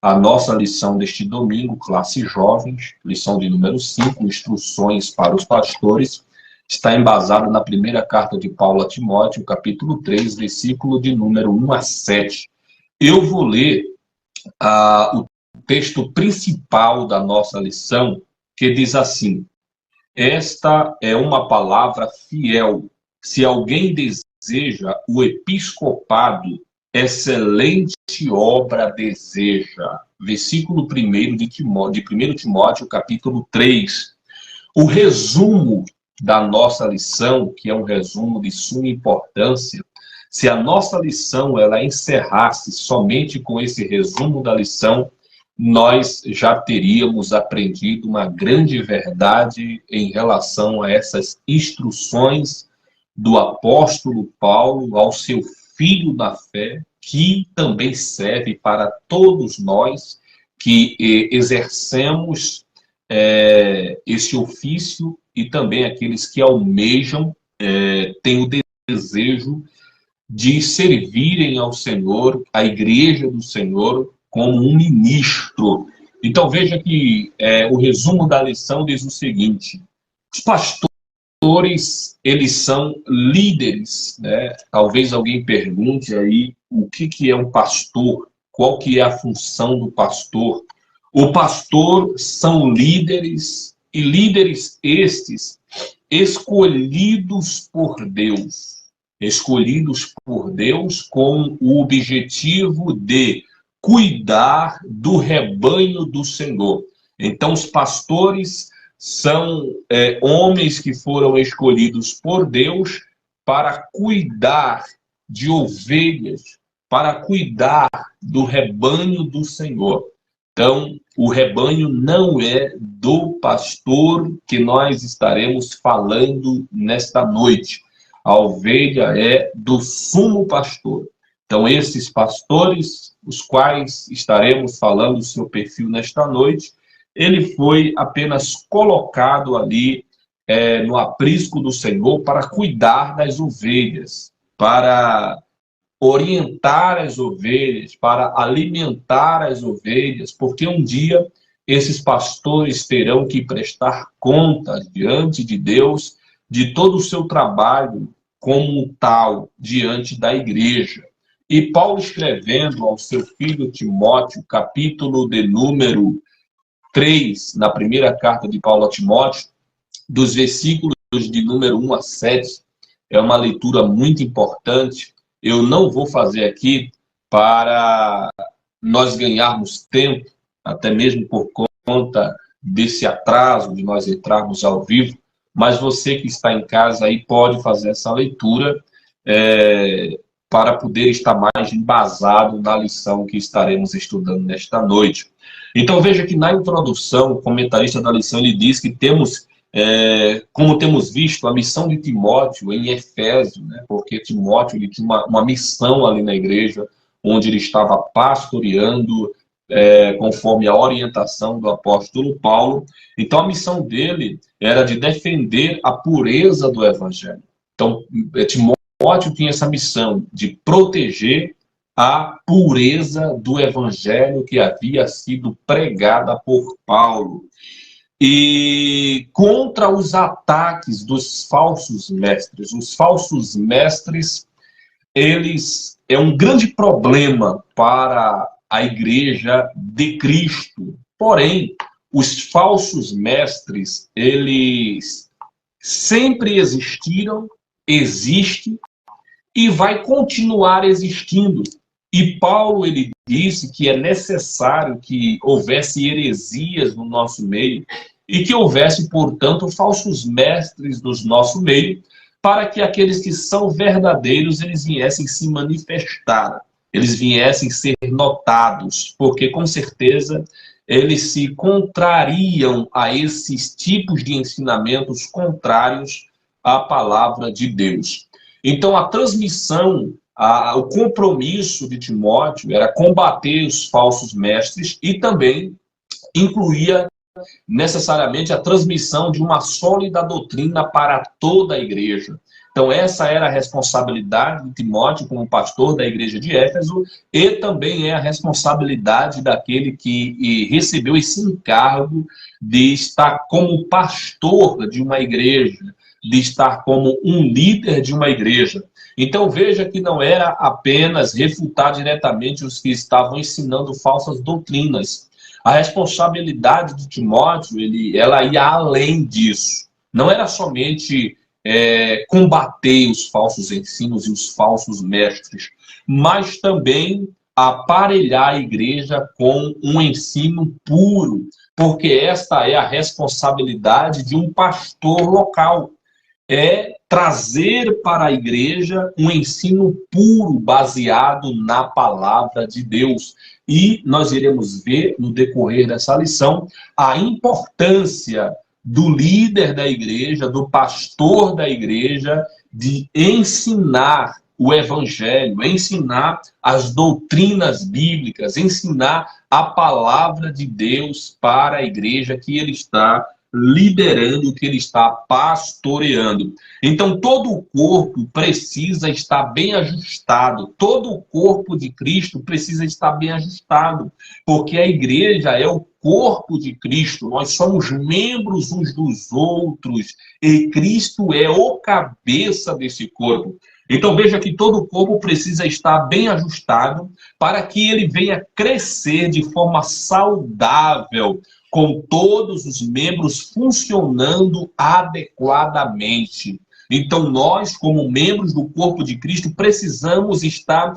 A nossa lição deste domingo, classe jovens, lição de número 5, instruções para os pastores, está embasada na primeira carta de Paulo a Timóteo, capítulo 3, versículo de número 1 a 7. Eu vou ler o texto principal da nossa lição, que diz assim: esta é uma palavra fiel. Se alguém deseja o episcopado, excelente obra deseja. Versículo 1 de 1 Timóteo, capítulo 3. O resumo da nossa lição, que é um resumo de suma importância, se a nossa lição ela encerrasse somente com esse resumo da lição, nós já teríamos aprendido uma grande verdade em relação a essas instruções do apóstolo Paulo ao seu filho da fé, que também serve para todos nós que exercemos esse ofício e também aqueles que almejam, têm o desejo de servirem ao Senhor, à igreja do Senhor, como um ministro. Então veja que o resumo da lição diz o seguinte: os pastores, eles são líderes, né? Talvez alguém pergunte aí o que é um pastor, qual que é a função do pastor. O pastor são líderes, e líderes estes escolhidos por Deus com o objetivo de cuidar do rebanho do Senhor. Então, os pastores são homens que foram escolhidos por Deus para cuidar de ovelhas, para cuidar do rebanho do Senhor. Então, o rebanho não é do pastor que nós estaremos falando nesta noite. A ovelha é do sumo pastor. Então, esses pastores, os quais estaremos falando o seu perfil nesta noite, ele foi apenas colocado ali no aprisco do Senhor para cuidar das ovelhas, para orientar as ovelhas, para alimentar as ovelhas, porque um dia esses pastores terão que prestar contas diante de Deus de todo o seu trabalho como tal diante da igreja. E Paulo, escrevendo ao seu filho Timóteo, capítulo de número 3, na primeira carta de Paulo a Timóteo, dos versículos de número 1 a 7, é uma leitura muito importante. Eu não vou fazer aqui para nós ganharmos tempo, até mesmo por conta desse atraso de nós entrarmos ao vivo, mas você que está em casa aí pode fazer essa leitura para poder estar mais embasado na lição que estaremos estudando nesta noite. Então veja que na introdução, o comentarista da lição ele diz que temos, como temos visto, a missão de Timóteo em Efésio, né? Porque Timóteo ele tinha uma missão ali na igreja, onde ele estava pastoreando, conforme a orientação do apóstolo Paulo. Então a missão dele era de defender a pureza do evangelho. Então Timóteo tinha essa missão de proteger a pureza do evangelho que havia sido pregada por Paulo. E contra os ataques dos falsos mestres. Os falsos mestres, eles é um grande problema para a igreja de Cristo. Porém, os falsos mestres, eles sempre existiram, existem e vai continuar existindo. E Paulo, ele disse que é necessário que houvesse heresias no nosso meio e que houvesse, portanto, falsos mestres no nosso meio, para que aqueles que são verdadeiros, eles viessem se manifestar, eles viessem ser notados, porque com certeza eles se contrariam a esses tipos de ensinamentos contrários à palavra de Deus. Então a transmissão, o compromisso de Timóteo era combater os falsos mestres e também incluía necessariamente a transmissão de uma sólida doutrina para toda a igreja. Então, essa era a responsabilidade de Timóteo como pastor da igreja de Éfeso, e também é a responsabilidade daquele que recebeu esse encargo de estar como pastor de uma igreja, de estar como um líder de uma igreja. Então, veja que não era apenas refutar diretamente os que estavam ensinando falsas doutrinas. A responsabilidade de Timóteo, ela ia além disso. Não era somente combater os falsos ensinos e os falsos mestres, mas também aparelhar a igreja com um ensino puro, porque esta é a responsabilidade de um pastor local. É trazer para a igreja um ensino puro, baseado na palavra de Deus. E nós iremos ver, no decorrer dessa lição, a importância do líder da igreja, do pastor da igreja, de ensinar o evangelho, ensinar as doutrinas bíblicas, ensinar a palavra de Deus para a igreja que ele está liderando, que ele está pastoreando. Então, todo o corpo precisa estar bem ajustado. Todo o corpo de Cristo precisa estar bem ajustado, porque a igreja é o corpo de Cristo. Nós somos membros uns dos outros e Cristo é o cabeça desse corpo. Então, veja que todo o corpo precisa estar bem ajustado para que ele venha crescer de forma saudável, com todos os membros funcionando adequadamente. Então, nós, como membros do corpo de Cristo, precisamos estar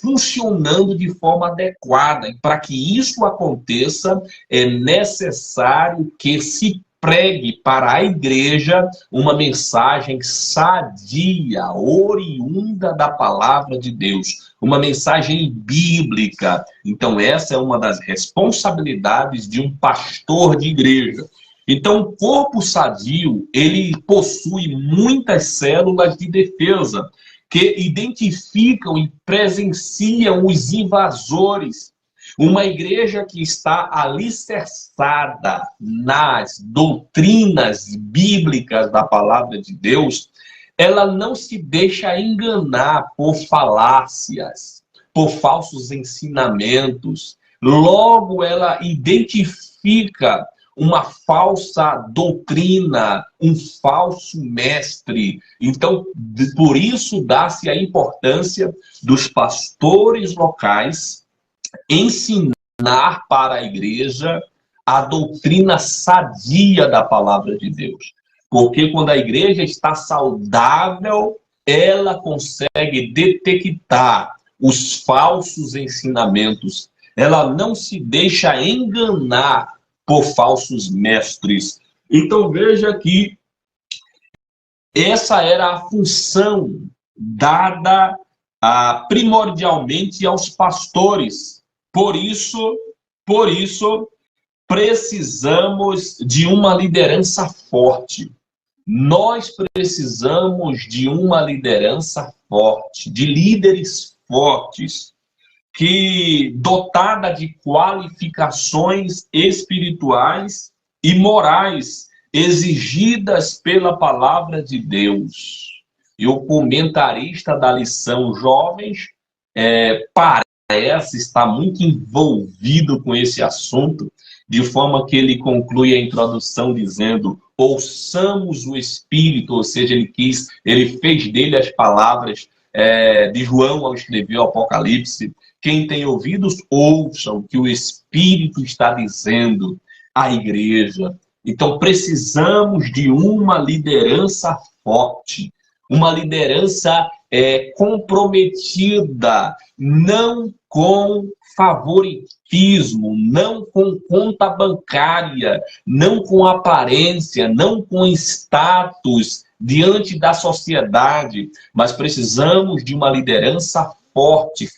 funcionando de forma adequada. E para que isso aconteça, é necessário que se pregue para a igreja uma mensagem sadia, oriunda da palavra de Deus, uma mensagem bíblica. Então, essa é uma das responsabilidades de um pastor de igreja. Então, o corpo sadio, ele possui muitas células de defesa que identificam e presenciam os invasores. Uma igreja que está alicerçada nas doutrinas bíblicas da palavra de Deus, ela não se deixa enganar por falácias, por falsos ensinamentos. Logo, ela identifica uma falsa doutrina, um falso mestre. Então, por isso dá-se a importância dos pastores locais ensinar para a igreja a doutrina sadia da palavra de Deus. Porque quando a igreja está saudável, ela consegue detectar os falsos ensinamentos. Ela não se deixa enganar por falsos mestres. Então veja que essa era a função dada primordialmente aos pastores. Por isso, precisamos de uma liderança forte. Nós precisamos de uma liderança forte, de líderes fortes, que dotada de qualificações espirituais e morais exigidas pela palavra de Deus. E o comentarista da lição Jovens parece estar muito envolvido com esse assunto, de forma que ele conclui a introdução dizendo: ouçamos o Espírito, ou seja, ele fez dele as palavras de João ao escrever o Apocalipse. Quem tem ouvidos, ouçam o que o Espírito está dizendo à igreja. Então, precisamos de uma liderança forte, uma liderança comprometida, não com favoritismo, não com conta bancária, não com aparência, não com status diante da sociedade, mas precisamos de uma liderança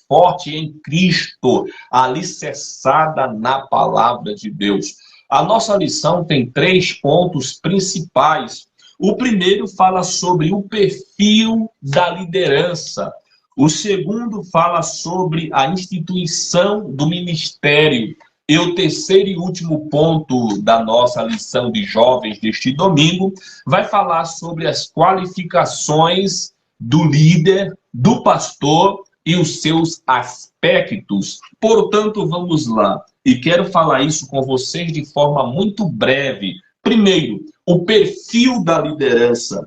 forte em Cristo, alicerçada na palavra de Deus. A nossa lição tem 3 pontos principais. O primeiro fala sobre o perfil da liderança. O segundo fala sobre a instituição do ministério. E o terceiro e último ponto da nossa lição de jovens deste domingo vai falar sobre as qualificações do líder, do pastor e os seus aspectos. Portanto, vamos lá. E quero falar isso com vocês de forma muito breve. Primeiro, o perfil da liderança.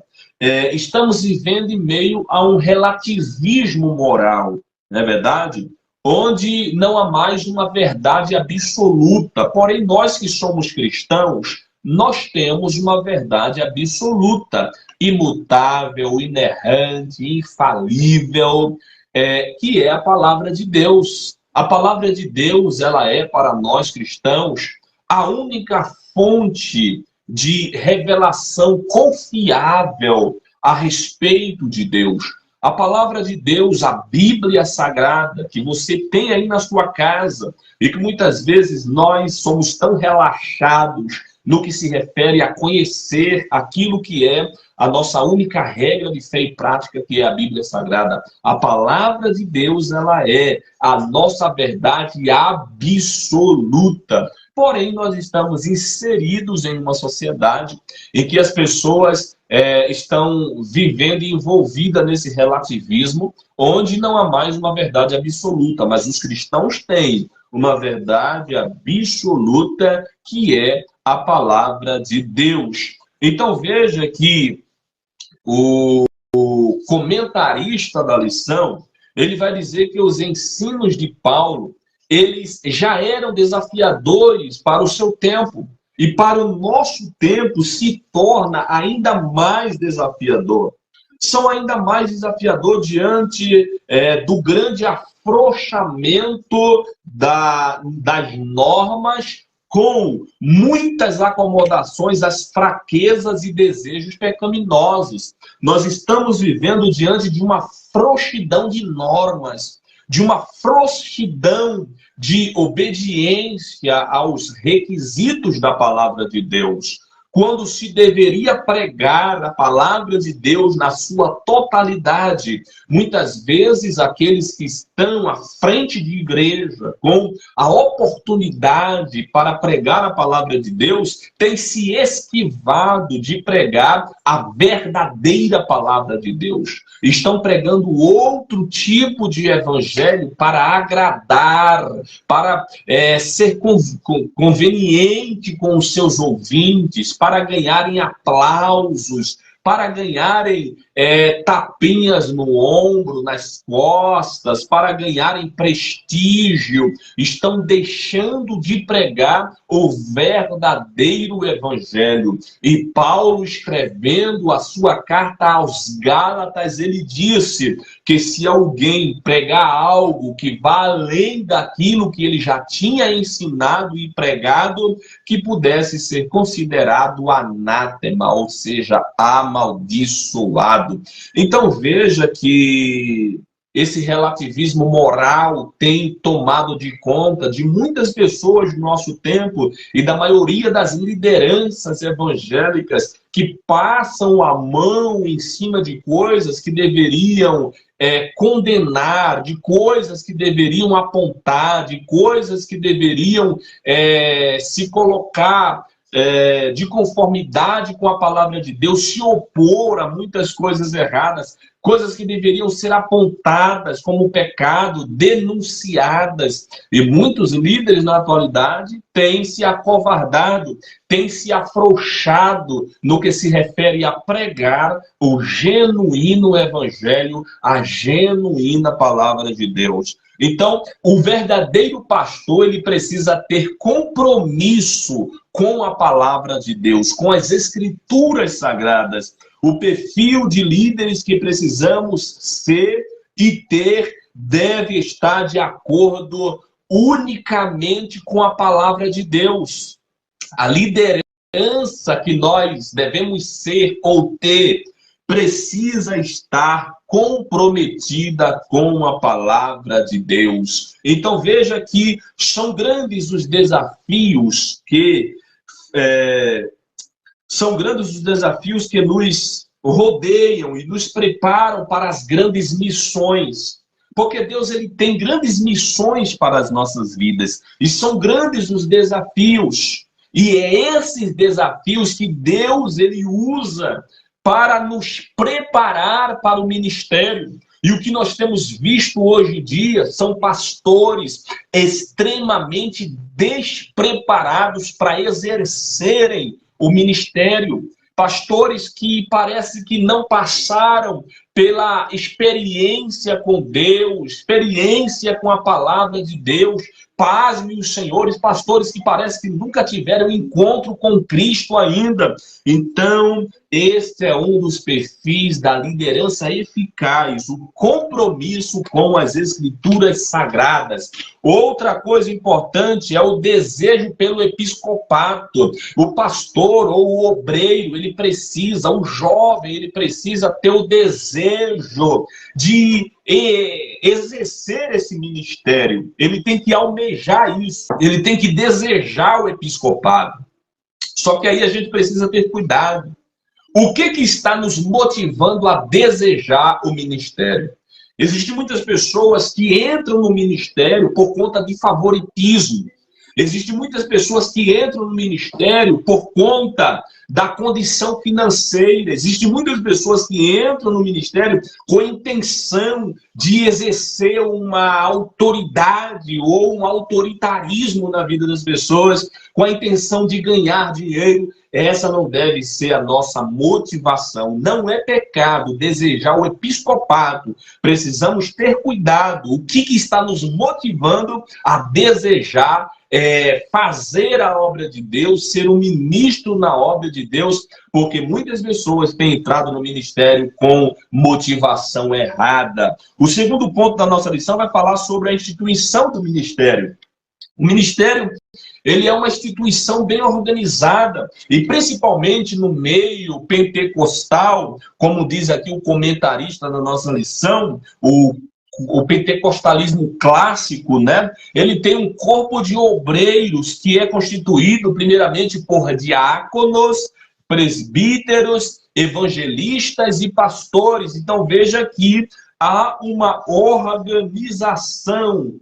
Estamos vivendo em meio a um relativismo moral, não é verdade? Onde não há mais uma verdade absoluta. Porém, nós que somos cristãos, nós temos uma verdade absoluta, imutável, inerrante, infalível, que é a palavra de Deus. A palavra de Deus, ela é para nós cristãos a única fonte de revelação confiável a respeito de Deus. A palavra de Deus, a Bíblia Sagrada, que você tem aí na sua casa, e que muitas vezes nós somos tão relaxados no que se refere a conhecer aquilo que é a nossa única regra de fé e prática, que é a Bíblia Sagrada. A palavra de Deus, ela é a nossa verdade absoluta. Porém, nós estamos inseridos em uma sociedade em que as pessoas estão vivendo e envolvidas nesse relativismo, onde não há mais uma verdade absoluta, mas os cristãos têm uma verdade absoluta, que é a palavra de Deus. Então, veja que o comentarista da lição, ele vai dizer que os ensinos de Paulo, eles já eram desafiadores para o seu tempo. E para o nosso tempo se torna ainda mais desafiador. São ainda mais desafiador diante do grande afrouxamento das normas, com muitas acomodações às fraquezas e desejos pecaminosos. Nós estamos vivendo diante de uma frouxidão de normas, de uma frouxidão de obediência aos requisitos da palavra de Deus, quando se deveria pregar a palavra de Deus na sua totalidade. Muitas vezes aqueles que estão à frente de igreja, com a oportunidade para pregar a palavra de Deus, têm se esquivado de pregar a verdadeira palavra de Deus. Estão pregando outro tipo de evangelho para agradar, para ser conveniente com os seus ouvintes, para ganharem aplausos, para ganharem tapinhas no ombro, nas costas, para ganharem prestígio. Estão deixando de pregar o verdadeiro evangelho. E Paulo, escrevendo a sua carta aos Gálatas, ele disse que se alguém pregar algo que vá além daquilo que ele já tinha ensinado e pregado, que pudesse ser considerado anátema, ou seja, amaldiçoado. Então veja que esse relativismo moral tem tomado de conta de muitas pessoas do nosso tempo e da maioria das lideranças evangélicas, que passam a mão em cima de coisas que deveriam condenar, de coisas que deveriam apontar, de coisas que deveriam se colocar de conformidade com a palavra de Deus, se opor a muitas coisas erradas, coisas que deveriam ser apontadas como pecado, denunciadas. E muitos líderes na atualidade têm se acovardado, têm se afrouxado no que se refere a pregar o genuíno evangelho, a genuína palavra de Deus. Então, o verdadeiro pastor, ele precisa ter compromisso com a palavra de Deus, com as escrituras sagradas. O perfil de líderes que precisamos ser e ter deve estar de acordo unicamente com a palavra de Deus. A liderança que nós devemos ser ou ter precisa estar comprometida com a palavra de Deus. Então veja que são grandes os desafios que nos rodeiam e nos preparam para as grandes missões. porque Deus ele tem grandes missões para as nossas vidas, e são grandes os desafios, e é esses desafios que Deus ele usa para nos preparar para o ministério. E o que nós temos visto hoje em dia são pastores extremamente despreparados para exercerem o ministério. Pastores que parece que não passaram pela experiência com Deus, experiência com a palavra de Deus. Pasmem os senhores, pastores que parece que nunca tiveram encontro com Cristo ainda. Então, este é um dos perfis da liderança eficaz, o compromisso com as Escrituras Sagradas. Outra coisa importante é o desejo pelo episcopato. O pastor ou o obreiro, ele precisa, o jovem, ele precisa ter o desejo de exercer esse ministério. Ele tem que almejar isso, ele tem que desejar o episcopado. Só que aí a gente precisa ter cuidado. O que está nos motivando a desejar o ministério? Existem muitas pessoas que entram no ministério por conta de favoritismo. Existem muitas pessoas que entram no ministério por conta da condição financeira. Existem muitas pessoas que entram no ministério com a intenção de exercer uma autoridade ou um autoritarismo na vida das pessoas, com a intenção de ganhar dinheiro. Essa não deve ser a nossa motivação. Não é pecado desejar o episcopado. Precisamos ter cuidado. O que está nos motivando a desejar fazer a obra de Deus, ser um ministro na obra de Deus, porque muitas pessoas têm entrado no ministério com motivação errada. O segundo ponto da nossa lição vai falar sobre a instituição do ministério. O ministério, ele é uma instituição bem organizada, e principalmente no meio pentecostal, como diz aqui o comentarista da nossa lição, o pentecostalismo clássico, né? Ele tem um corpo de obreiros que é constituído primeiramente por diáconos, presbíteros, evangelistas e pastores. Então veja que há uma organização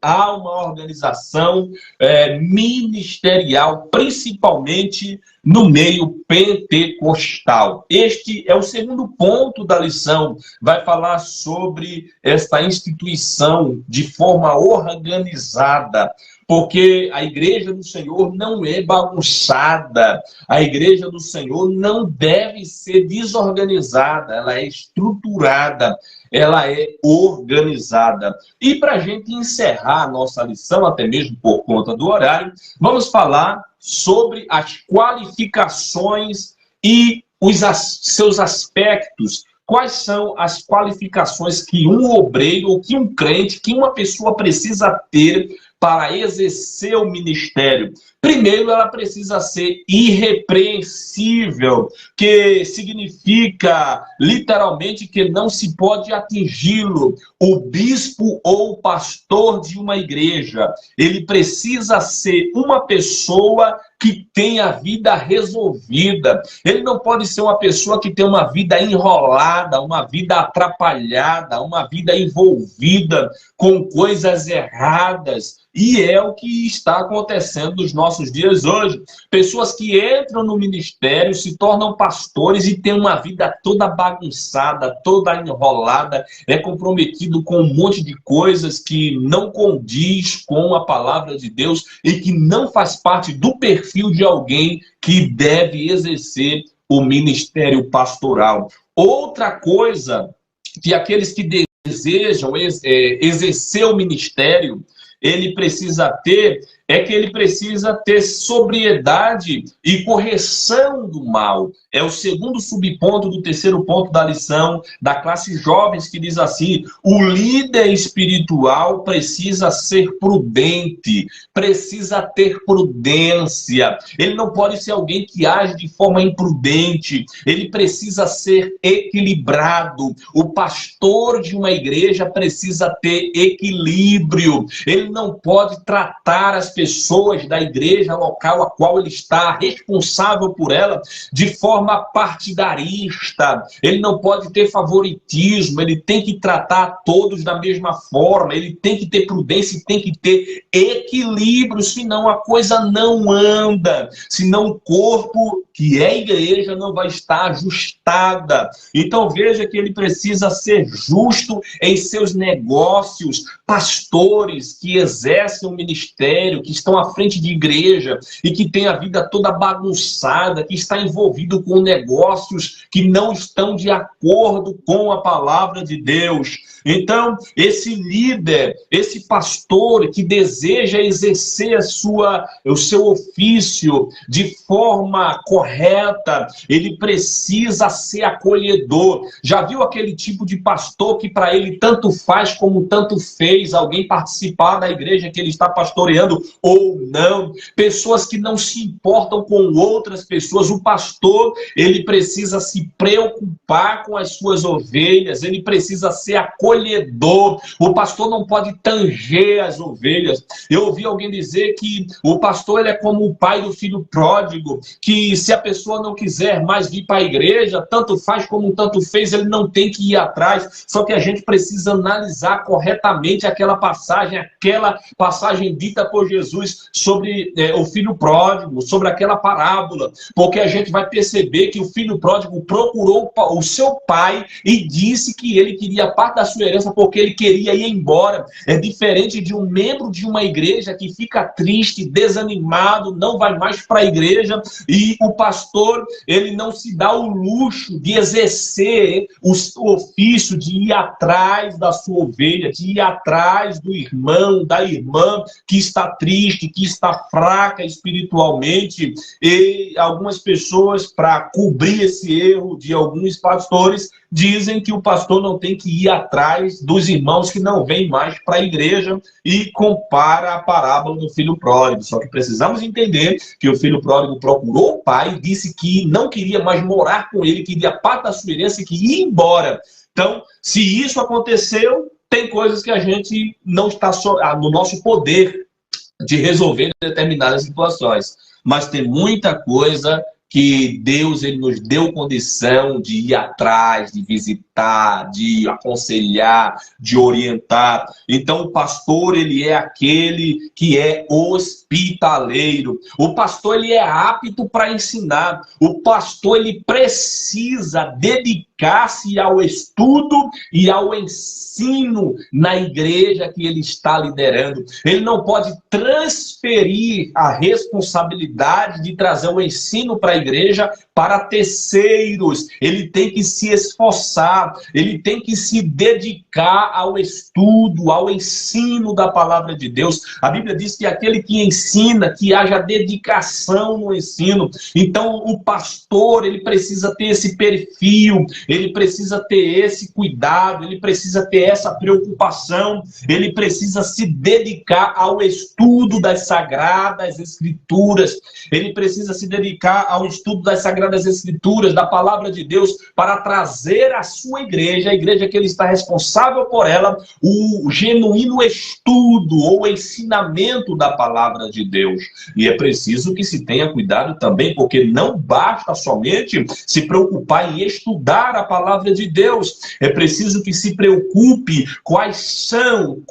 ministerial, principalmente no meio pentecostal. Este é o segundo ponto da lição. Vai falar sobre esta instituição de forma organizada, porque a igreja do Senhor não é bagunçada, a igreja do Senhor não deve ser desorganizada, ela é estruturada, ela é organizada. E para a gente encerrar a nossa lição, até mesmo por conta do horário, vamos falar sobre as qualificações e seus aspectos. Quais são as qualificações que um obreiro, ou que um crente, que uma pessoa precisa ter para exercer o ministério? Primeiro, ela precisa ser irrepreensível, que significa, literalmente, que não se pode atingi-lo. O bispo ou o pastor de uma igreja, ele precisa ser uma pessoa que tem a vida resolvida. Ele não pode ser uma pessoa que tem uma vida enrolada, uma vida atrapalhada, uma vida envolvida com coisas erradas. E é o que está acontecendo nos nossos dias hoje. Pessoas que entram no ministério, se tornam pastores e têm uma vida toda bagunçada, toda enrolada, é comprometido com um monte de coisas que não condiz com a palavra de Deus e que não faz parte do perfil de alguém que deve exercer o ministério pastoral. Outra coisa que aqueles que desejam exercer o ministério, ele precisa ter, é que ele precisa ter sobriedade e correção do mal. É o segundo subponto do terceiro ponto da lição da classe jovens, que diz assim: o líder espiritual precisa ser prudente, precisa ter prudência. Ele não pode ser alguém que age de forma imprudente, ele precisa ser equilibrado. O pastor de uma igreja precisa ter equilíbrio, ele não pode tratar as pessoas da igreja local a qual ele está responsável por ela de forma partidarista. Ele não pode ter favoritismo, ele tem que tratar todos da mesma forma, ele tem que ter prudência e tem que ter equilíbrio, senão a coisa não anda, senão o corpo, que é a igreja, não vai estar ajustada. Então veja que ele precisa ser justo em seus negócios. Pastores que exercem o ministério, que estão à frente de igreja e que têm a vida toda bagunçada, que está envolvido com negócios que não estão de acordo com a palavra de Deus. Então, esse líder, esse pastor que deseja exercer o seu ofício de forma correta, ele precisa ser acolhedor. Já viu aquele tipo de pastor que para ele tanto faz como tanto fez alguém participar da igreja que ele está pastoreando ou não? Pessoas que não se importam com outras pessoas. O pastor, ele precisa se preocupar com as suas ovelhas, ele precisa ser acolhedor. O pastor não pode tanger as ovelhas. Eu ouvi alguém dizer que o pastor ele é como o pai do filho pródigo, que se a pessoa não quiser mais vir para a igreja, tanto faz como tanto fez, ele não tem que ir atrás. Só que a gente precisa analisar corretamente aquela passagem dita por Jesus sobre o filho pródigo, sobre aquela parábola, porque a gente vai perceber que o filho pródigo procurou o seu pai e disse que ele queria parte da sua herança porque ele queria ir embora. É diferente de um membro de uma igreja que fica triste, desanimado, não vai mais para a igreja, e o pastor, ele não se dá o luxo de exercer o ofício de ir atrás da sua ovelha, de ir atrás do irmão, da irmã que está triste, que está fraca espiritualmente. E algumas pessoas, para cobrir esse erro de alguns pastores, dizem que o pastor não tem que ir atrás dos irmãos que não vêm mais para a igreja e compara a parábola do filho pródigo. Só que precisamos entender que o filho pródigo procurou o pai, disse que não queria mais morar com ele, queria parte da sua herança e que ia embora. Então, se isso aconteceu, tem coisas que a gente não está no nosso poder de resolver determinadas situações. Mas tem muita coisa que Deus ele nos deu condição de ir atrás, de visitar, de aconselhar, de orientar. Então, o pastor, ele é aquele que é hospitaleiro. O pastor, ele é apto para ensinar. O pastor, ele precisa dedicar-se ao estudo e ao ensino na igreja que ele está liderando. Ele não pode transferir a responsabilidade de trazer o ensino para a igreja para terceiros. Ele tem que se esforçar, ele tem que se dedicar ao estudo, ao ensino da palavra de Deus. A Bíblia diz que aquele que ensina, que haja dedicação no ensino. Então, o pastor, ele precisa ter esse perfil, ele precisa ter esse cuidado, ele precisa ter essa preocupação, ele precisa se dedicar ao estudo das Sagradas Escrituras, ele precisa se dedicar ao estudo das Sagradas Escrituras, da palavra de Deus, para trazer à sua igreja, a igreja que ele está responsável por ela, o genuíno estudo ou ensinamento da palavra de Deus. E é preciso que se tenha cuidado também, porque não basta somente se preocupar em estudar a palavra de Deus, é preciso que se preocupe quais são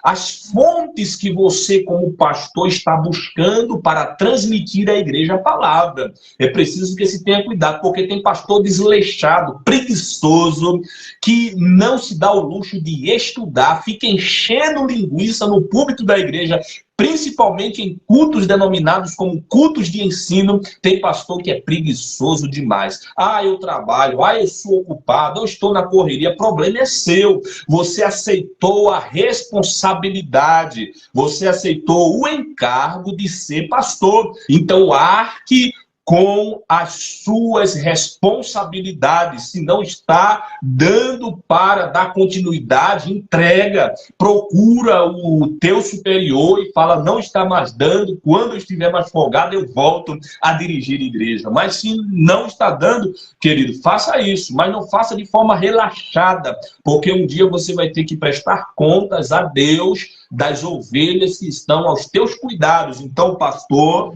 as fontes que você, como pastor, está buscando para transmitir à igreja a palavra. É preciso que se tenha cuidado, porque tem pastor desleixado, preguiçoso, que não se dá o luxo de estudar, fica enchendo linguiça no púlpito da igreja, principalmente em cultos denominados como cultos de ensino. Tem pastor que é preguiçoso demais. Eu trabalho, eu sou ocupado, eu estou na correria. Problema é seu. Você aceitou a responsabilidade, você aceitou o encargo de ser pastor. Então, arque com as suas responsabilidades. Se não está dando para dar continuidade, entrega, procura o teu superior e fala, não está mais dando, quando eu estiver mais folgado eu volto a dirigir a igreja. Mas se não está dando, querido, faça isso, mas não faça de forma relaxada, porque um dia você vai ter que prestar contas a Deus das ovelhas que estão aos teus cuidados. Então, pastor,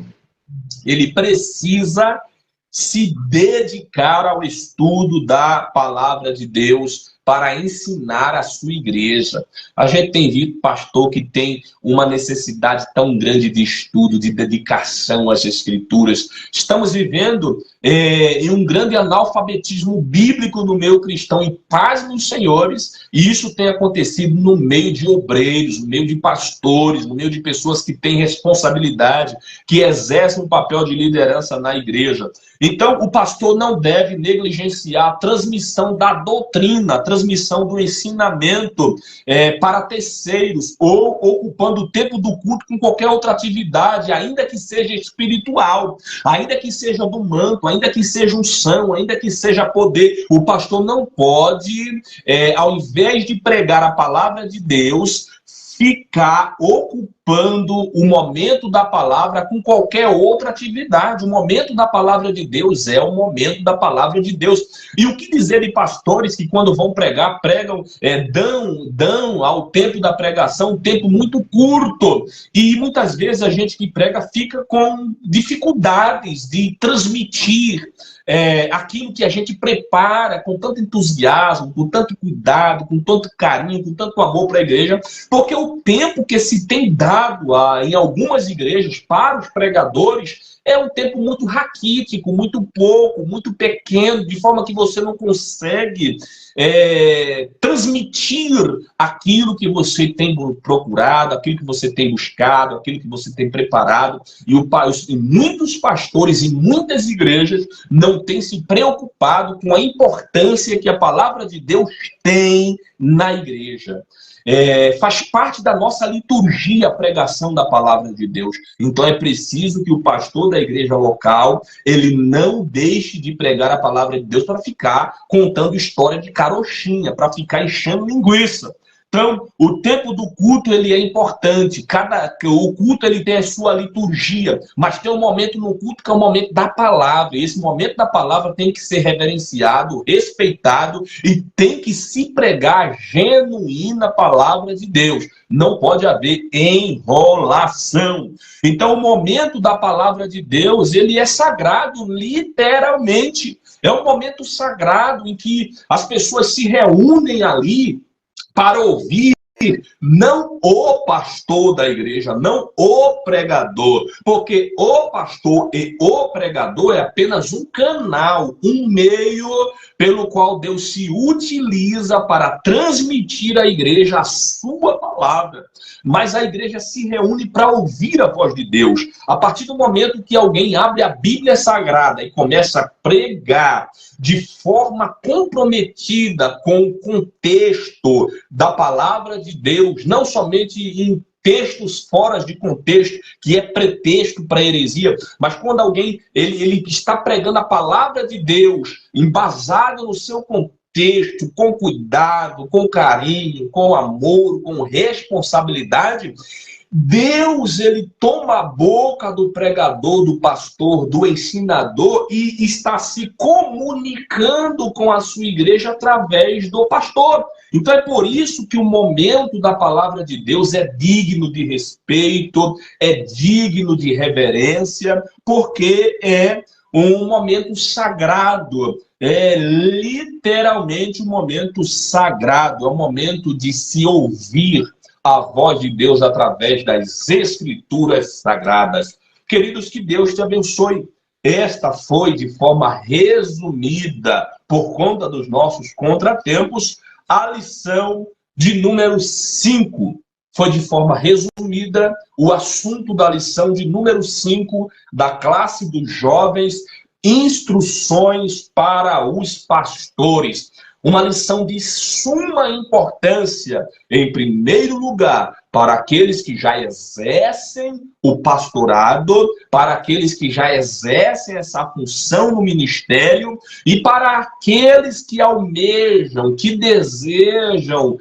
ele precisa se dedicar ao estudo da palavra de Deus para ensinar a sua igreja. A gente tem visto pastor que tem uma necessidade tão grande de estudo, de dedicação às escrituras. Estamos vivendo em um grande analfabetismo bíblico no meio cristão, e paz nos senhores, e isso tem acontecido no meio de obreiros, no meio de pastores, no meio de pessoas que têm responsabilidade, que exercem um papel de liderança na igreja. Então, o pastor não deve negligenciar a transmissão da doutrina, a transmissão do ensinamento para terceiros, ou ocupando o tempo do culto com qualquer outra atividade, ainda que seja espiritual, ainda que seja do manto, ainda que seja unção, ainda que seja poder. O pastor não pode, ao invés de pregar a palavra de Deus, ficar ocupando o momento da palavra com qualquer outra atividade. O momento da palavra de Deus é o momento da palavra de Deus. E o que dizer de pastores que quando vão pregar, pregam, dão ao tempo da pregação um tempo muito curto. E muitas vezes a gente que prega fica com dificuldades de transmitir aquilo que a gente prepara com tanto entusiasmo, com tanto cuidado, com tanto carinho, com tanto amor para a igreja, porque o tempo que se tem dado em algumas igrejas para os pregadores é um tempo muito raquítico, muito pouco, muito pequeno, de forma que você não consegue transmitir aquilo que você tem procurado, aquilo que você tem buscado, aquilo que você tem preparado. E muitos pastores e muitas igrejas não têm se preocupado com a importância que a palavra de Deus tem na igreja. Faz parte da nossa liturgia a pregação da palavra de Deus. Então é preciso que o pastor da igreja local, ele não deixe de pregar a palavra de Deus para ficar contando história de carochinha, para ficar enchendo linguiça. Então, o tempo do culto ele é importante. O culto ele tem a sua liturgia, mas tem um momento no culto que é o momento da palavra. E esse momento da palavra tem que ser reverenciado, respeitado, e tem que se pregar a genuína palavra de Deus. Não pode haver enrolação. Então, o momento da palavra de Deus ele é sagrado, literalmente. É um momento sagrado em que as pessoas se reúnem ali para ouvir não o pastor da igreja, não o pregador, porque o pastor e o pregador é apenas um canal, um meio pelo qual Deus se utiliza para transmitir à igreja a sua palavra. Mas a igreja se reúne para ouvir a voz de Deus. A partir do momento que alguém abre a Bíblia Sagrada e começa a pregar de forma comprometida com o contexto da palavra de Deus, não somente em textos fora de contexto, que é pretexto para heresia, mas quando alguém ele está pregando a palavra de Deus, embasado no seu contexto, com cuidado, com carinho, com amor, com responsabilidade, Deus, ele toma a boca do pregador, do pastor, do ensinador e está se comunicando com a sua igreja através do pastor. Então é por isso que o momento da palavra de Deus é digno de respeito, é digno de reverência, porque é um momento sagrado. É literalmente um momento sagrado, é um momento de se ouvir a voz de Deus através das escrituras sagradas. Queridos, que Deus te abençoe. Esta foi, de forma resumida, por conta dos nossos contratempos, a lição de número 5. Foi de forma resumida o assunto da lição de número 5 da classe dos jovens, instruções para os pastores. Uma lição de suma importância, em primeiro lugar, para aqueles que já exercem o pastorado, para aqueles que já exercem essa função no ministério e para aqueles que almejam, que desejam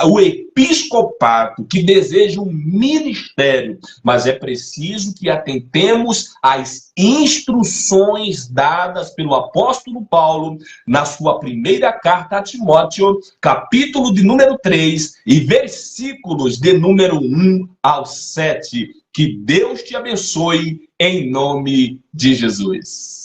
o episcopato, que desejam o ministério. Mas é preciso que atentemos às instruções dadas pelo apóstolo Paulo na sua primeira carta a Timóteo, capítulo de número 3 e versículos de número 1 ao 7. Que Deus te abençoe em nome de Jesus.